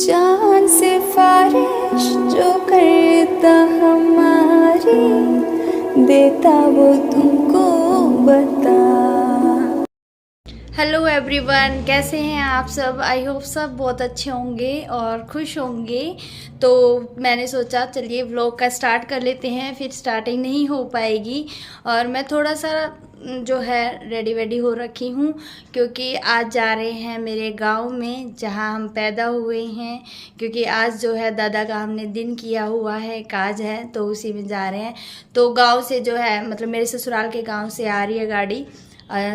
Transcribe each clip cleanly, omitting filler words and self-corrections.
चांद सिफारिश जो करता हमारी, देता वो तुमको बता। हेलो एवरीवन, कैसे हैं आप सब? आई होप सब बहुत अच्छे होंगे और खुश होंगे। तो मैंने सोचा चलिए व्लॉग का स्टार्ट कर लेते हैं, फिर स्टार्टिंग नहीं हो पाएगी। और मैं थोड़ा सा जो है रेडी हो रखी हूँ, क्योंकि आज जा रहे हैं मेरे गांव में जहां हम पैदा हुए हैं। क्योंकि आज जो है दादा का हमने दिन किया हुआ है, काज है, तो उसी में जा रहे हैं। तो गांव से जो है मतलब मेरे ससुराल के गांव से आ रही है गाड़ी,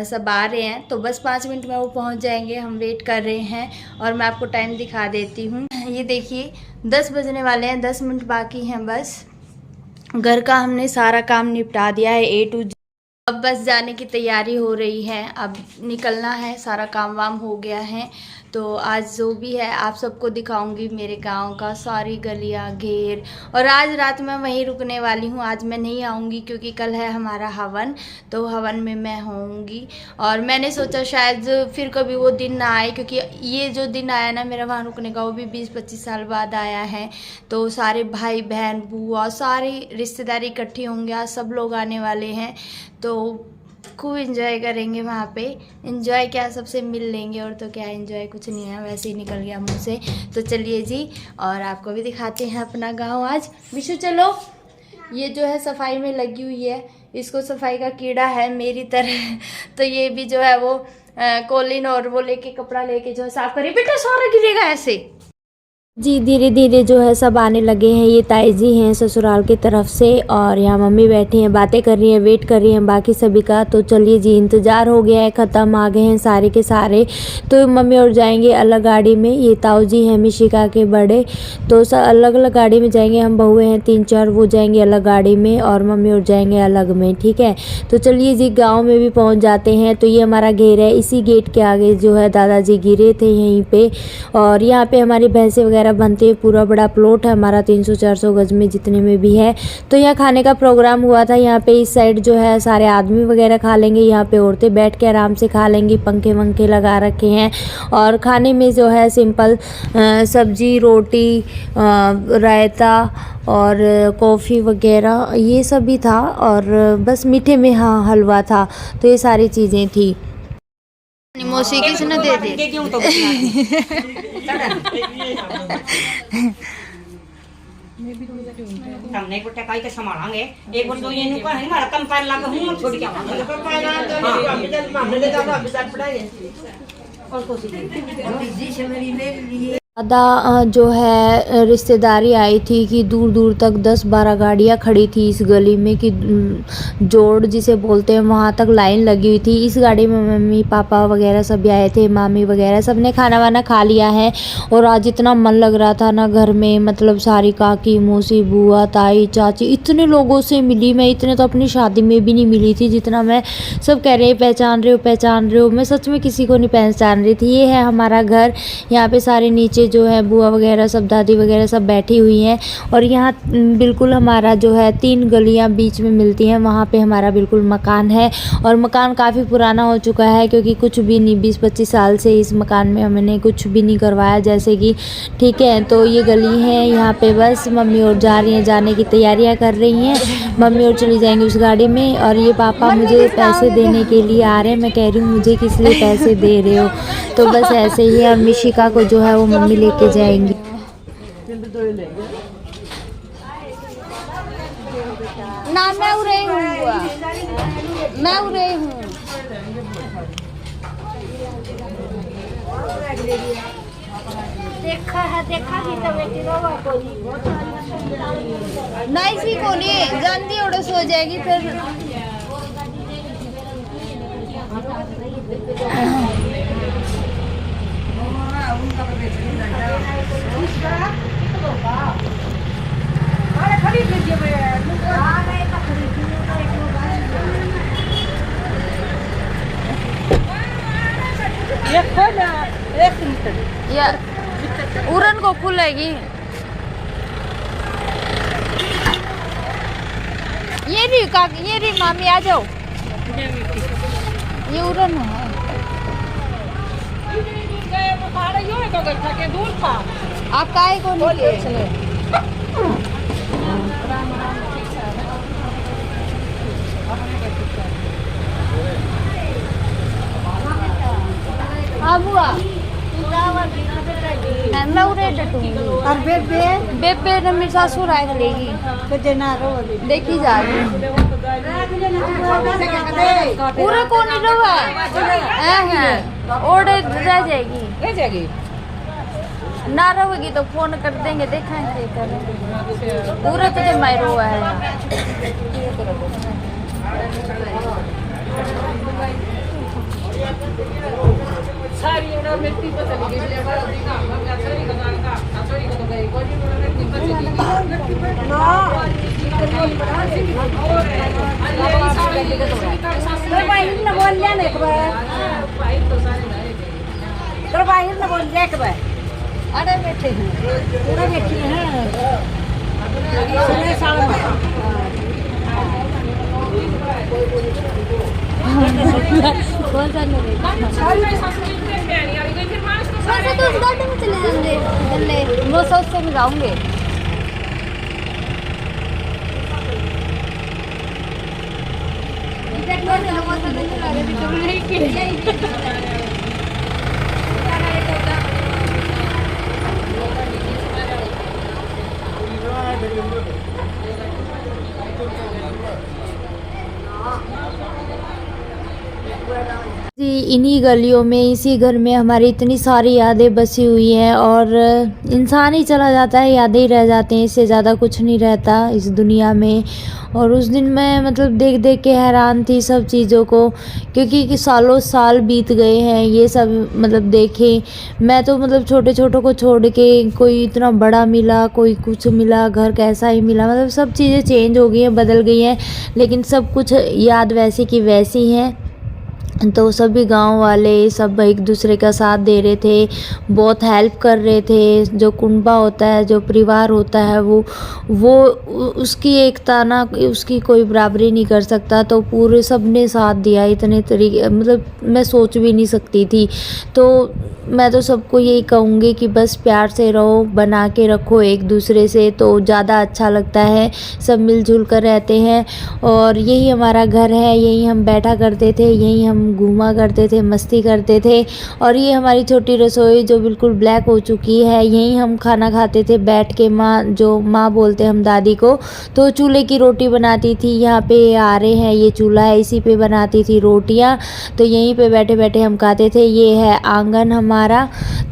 सब आ रहे हैं। तो बस 5 मिनट में वो पहुंच जाएंगे, हम वेट कर रहे हैं। और मैं आपको टाइम दिखा देती हूँ। ये देखिए 10 बजने वाले हैं, 10 मिनट बाकी हैं बस। घर का हमने सारा काम निपटा दिया है A to Z। अब बस जाने की तैयारी हो रही है, अब निकलना है, सारा काम वाम हो गया है। तो आज जो भी है आप सबको दिखाऊंगी मेरे गांव का सारी गलियां घेर। और आज रात मैं वहीं रुकने वाली हूँ, आज मैं नहीं आऊँगी क्योंकि कल है हमारा हवन, तो हवन में मैं होऊंगी। और मैंने सोचा शायद फिर कभी वो दिन ना आए, क्योंकि ये जो दिन आया ना मेरा वहाँ रुकने का, वो भी 20-25 साल बाद आया है। तो सारे भाई बहन बुआ सारी रिश्तेदारी इकट्ठी होंगे, आज सब लोग आने वाले हैं। तो खूब एंजॉय करेंगे वहाँ पे। एंजॉय क्या, सबसे मिल लेंगे, और तो क्या एंजॉय कुछ नहीं है, वैसे ही निकल गया मुँह से। तो चलिए जी, और आपको भी दिखाते हैं अपना गांव आज। विशु चलो, ये जो है सफाई में लगी हुई है, इसको सफाई का कीड़ा है मेरी तरह। तो ये भी जो है वो कोलिन और वो लेके कपड़ा लेके जो है साफ करिए। बेटा सारा गिरेगा ऐसे जी। धीरे धीरे जो है सब आने लगे हैं। ये ताई जी हैं ससुराल की तरफ से, और यहाँ मम्मी बैठी हैं, बातें कर रही हैं, वेट कर रही हैं बाकी सभी का। तो चलिए जी, इंतज़ार हो गया है, ख़त्म, आ गए हैं सारे के सारे। तो मम्मी और जाएंगे अलग गाड़ी में। ये ताऊ जी हैं मिशिका के बड़े, तो अलग अलग गाड़ी में जाएंगे। हम बहुएँ हैं 3-4, वो जाएंगे अलग गाड़ी में, और मम्मी और जाएंगे अलग में, ठीक है। तो चलिए जी, गाँव में भी पहुँच जाते हैं। तो ये हमारा घेर है, इसी गेट के आगे जो है दादाजी गिरे थे यहीं पर। और यहाँ पर हमारी भैंसें वगैरह बनते हैं। पूरा बड़ा प्लॉट है हमारा, 300-400 गज में जितने में भी है। तो यहाँ खाने का प्रोग्राम हुआ था। यहाँ पे इस साइड जो है सारे आदमी वगैरह खा लेंगे, यहाँ पे औरतें बैठ के आराम से खा लेंगी, पंखे वंखे लगा रखे हैं। और खाने में जो है सिंपल सब्जी रोटी रायता और कॉफ़ी वगैरह ये सब भी था। और बस मीठे में हाँ हलवा था। तो ये सारी चीज़ें थी। मौसी किसने दे दी? हमने को टकाई के संभालेंगे एक बार तो ये नहीं है हमारा कम पैर लगा हूं छोड़ के आऊंगा और कोशिश बिजी से मेरी ले लिए। ज़्यादा जो है रिश्तेदारी आई थी कि दूर दूर तक 10-12 गाड़ियाँ खड़ी थी इस गली में, कि जोड़ जिसे बोलते हैं, वहाँ तक लाइन लगी हुई थी। इस गाड़ी में मम्मी पापा वगैरह सब भी आए थे, मामी वगैरह सब ने खाना वाना खा लिया है। और आज इतना मन लग रहा था ना घर में, मतलब सारी काकी मौसी बुआ ताई चाची इतने लोगों से मिली मैं। इतने तो अपनी शादी में भी नहीं मिली थी जितना मैं। सब कह रहे पहचान रहे हो, मैं सच में किसी को नहीं पहचान रही थी। ये है हमारा घर, यहाँ पे सारे नीचे जो है बुआ वगैरह सब दादी वगैरह सब बैठी हुई हैं। और यहाँ बिल्कुल हमारा जो है 3 गलियाँ बीच में मिलती हैं, वहाँ पे हमारा बिल्कुल मकान है। और मकान काफ़ी पुराना हो चुका है, क्योंकि कुछ भी नहीं 20-25 साल से इस मकान में हमने कुछ भी नहीं करवाया जैसे कि, ठीक है। तो ये गली है, यहाँ पे बस मम्मी और जा रही हैं, जाने की तैयारियाँ कर रही हैं। मम्मी और चली जाएंगी उस गाड़ी में। और ये पापा मुझे पैसे देने के लिए आ रहे हैं। मैं कह रही हूँ मुझे किस लिए पैसे दे रहे हो? तो बस ऐसे ही। और मिशिका को जो है वो मम्मी लेके जाएंगी। ना मैं उरे हूँ, मैं उरे हूँ। देखा ही तो बेटी रोवा कोली नहीं सी कोली जल्दी उड़स हो जाएगी फिर। उड़न को खुलेगी। ये रही मामी, आ जाओ। ये उड़न है। दूर था आप काहे को नहीं हाँ बुआ मैं उरे डटूंगी और बेबे ने मेरी सासू राय लेगी तो देना रो देखी जा रही पूरे को नहीं रहा है ओढ़े रह जाएगी ना रहोगी तो फोन कर देंगे देखेंगे पूरे तुझे मैं रोआ है अरे बैठे हैं पूरा बैठे हैं कौन सा नहीं तो उस गाड़ी में चले जाएंगे वो सोच से जाऊंगे इन्हीं गलियों में इसी घर में हमारी इतनी सारी यादें बसी हुई हैं और इंसान ही चला जाता है यादें ही रह जाते हैं, इससे ज़्यादा कुछ नहीं रहता इस दुनिया में। और उस दिन मैं मतलब देख देख के हैरान थी सब चीज़ों को, क्योंकि कि सालों साल बीत गए हैं ये सब मतलब देखे। मैं तो मतलब छोटे छोटों को छोड़ के कोई इतना बड़ा मिला, कोई कुछ मिला, घर कैसा ही मिला, मतलब सब चीज़ें चेंज हो गई हैं, बदल गई हैं, लेकिन सब कुछ याद वैसी की वैसी हैं। तो सभी गांव वाले सब एक दूसरे का साथ दे रहे थे, बहुत हेल्प कर रहे थे। जो कुनबा होता है, जो परिवार होता है, वो उसकी एकता ना उसकी कोई बराबरी नहीं कर सकता। तो पूरे सब ने साथ दिया इतने तरीके, मतलब मैं सोच भी नहीं सकती थी। तो मैं तो सबको यही कहूँगी कि बस प्यार से रहो, बना के रखो एक दूसरे से, तो ज़्यादा अच्छा लगता है। सब मिलजुल कर रहते हैं और यही हमारा घर है, यही हम बैठा करते थे, यही हम घूमा करते थे, मस्ती करते थे। और ये हमारी छोटी रसोई जो बिल्कुल ब्लैक हो चुकी है, यही हम खाना खाते थे बैठ के। माँ बोलते हम दादी को, तो चूल्हे की रोटी बनाती थी। यहाँ पे आ रहे हैं, ये चूल्हा है, इसी पे बनाती थी रोटियाँ, तो यहीं पे बैठे बैठे हम खाते थे। ये है आंगन हमारा।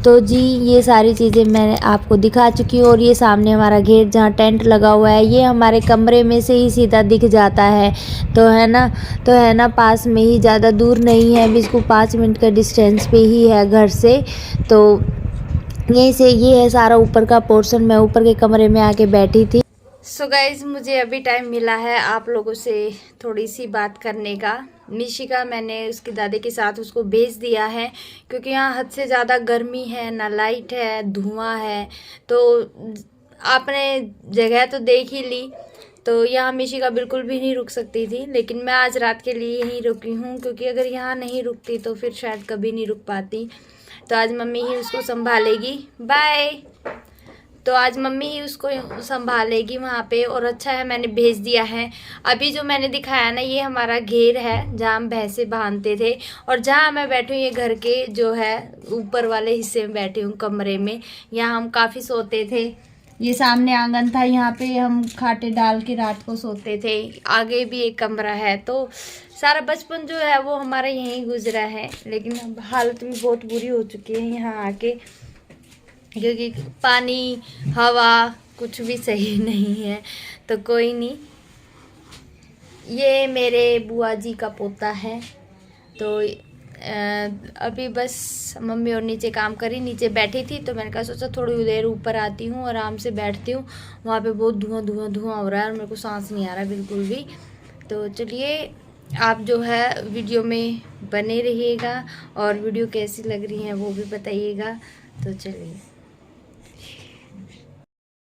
तो जी ये सारी चीज़ें मैंने आपको दिखा चुकी हूँ। और ये सामने हमारा घेर जहाँ टेंट लगा हुआ है, ये हमारे कमरे में से ही सीधा दिख जाता है। तो है ना पास में ही, ज़्यादा दूर नहीं है, बिल्कुल 5 मिनट का डिस्टेंस पे ही है घर से। तो यहीं से ये है सारा ऊपर का पोर्शन। मैं ऊपर के कमरे में आके बैठी थी। सो गाइज मुझे अभी टाइम मिला है आप लोगों से थोड़ी सी बात करने का। मिशिका मैंने उसकी दादी के साथ उसको भेज दिया है, क्योंकि यहाँ हद से ज़्यादा गर्मी है, ना लाइट है, धुआं है। तो आपने जगह तो देख ही ली, तो यहाँ मिशिका बिल्कुल भी नहीं रुक सकती थी, लेकिन मैं आज रात के लिए यहीं रुकी हूँ, क्योंकि अगर यहाँ नहीं रुकती तो फिर शायद कभी नहीं रुक पाती। तो आज मम्मी ही उसको संभालेगी। बाय। तो आज मम्मी ही उसको संभालेगी वहाँ पे। और अच्छा है मैंने भेज दिया है। अभी जो मैंने दिखाया ना, ये हमारा घेर है जहाँ हम भैंसे बांधते थे। और जहाँ मैं बैठी हूँ, ये घर के जो है ऊपर वाले हिस्से में बैठी हूँ कमरे में। यहाँ हम काफ़ी सोते थे। ये सामने आंगन था, यहाँ पे हम खाटे डाल के रात को सोते थे। आगे भी एक कमरा है। तो सारा बचपन जो है वो हमारा यहीं गुजरा है, लेकिन अब हालत भी बहुत बुरी हो चुकी है यहाँ आके, क्योंकि पानी हवा कुछ भी सही नहीं है। तो कोई नहीं, ये मेरे बुआ जी का पोता है। तो अभी बस मम्मी और नीचे काम करी, नीचे बैठी थी, तो मैंने कहा सोचा थोड़ी देर ऊपर आती हूँ, आराम से बैठती हूँ। वहाँ पे बहुत धुआं हो रहा है और मेरे को सांस नहीं आ रहा बिल्कुल भी। तो चलिए आप जो है वीडियो में बने रहिएगा, और वीडियो कैसी लग रही है वो भी बताइएगा। तो चलिए।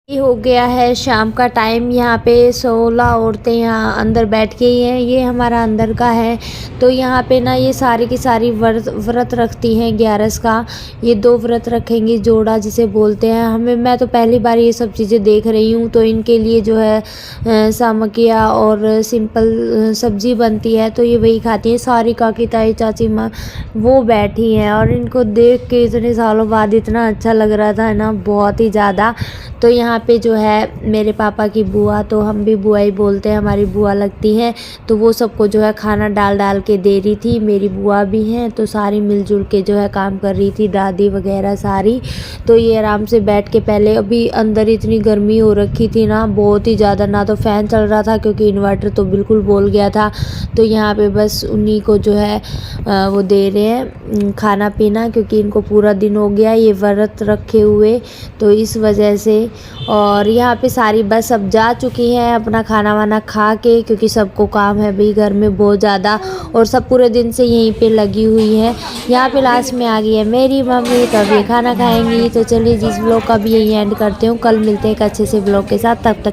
ये हो गया है शाम का टाइम। यहाँ पे 16 औरतें यहाँ अंदर बैठ गई हैं। ये हमारा अंदर का है। तो यहाँ पे ना ये सारी की सारी व्रत रखती हैं 11 का। ये 2 व्रत रखेंगी, जोड़ा जिसे बोलते हैं। मैं तो पहली बार ये सब चीज़ें देख रही हूँ। तो इनके लिए जो है सामकिया और सिंपल सब्जी बनती है, तो ये वही खाती हैं। सारी काकी ताई चाची माँ वो बैठी हैं और इनको देख के इतने सालों बाद इतना अच्छा लग रहा था ना, बहुत ही ज़्यादा। तो यहाँ पे जो है मेरे पापा की बुआ, तो हम भी बुआ ही बोलते हैं, हमारी बुआ लगती हैं, तो वो सबको जो है खाना डाल के दे रही थी। मेरी बुआ भी हैं, तो सारी मिलजुल के जो है काम कर रही थी, दादी वगैरह सारी। तो ये आराम से बैठ के, पहले अभी अंदर इतनी गर्मी हो रखी थी ना, बहुत ही ज़्यादा, ना तो फ़ैन चल रहा था क्योंकि इन्वर्टर तो बिल्कुल बोल गया था। तो यहाँ पे बस उन्हीं को जो है वो दे रहे हैं खाना पीना, क्योंकि इनको पूरा दिन हो गया ये व्रत रखे हुए, तो इस वजह से। और यहाँ पे सारी बस अब जा चुकी हैं अपना खाना वाना खा के, क्योंकि सबको काम है भाई घर में बहुत ज़्यादा, और सब पूरे दिन से यहीं पे लगी हुई है। यहाँ पे लास्ट में आ गई है मेरी मम्मी, तो अभी खाना खाएंगी। तो चलिए जिस ब्लॉग का भी यही एंड करते हूँ, कल मिलते हैं एक अच्छे से ब्लॉग के साथ। तब तक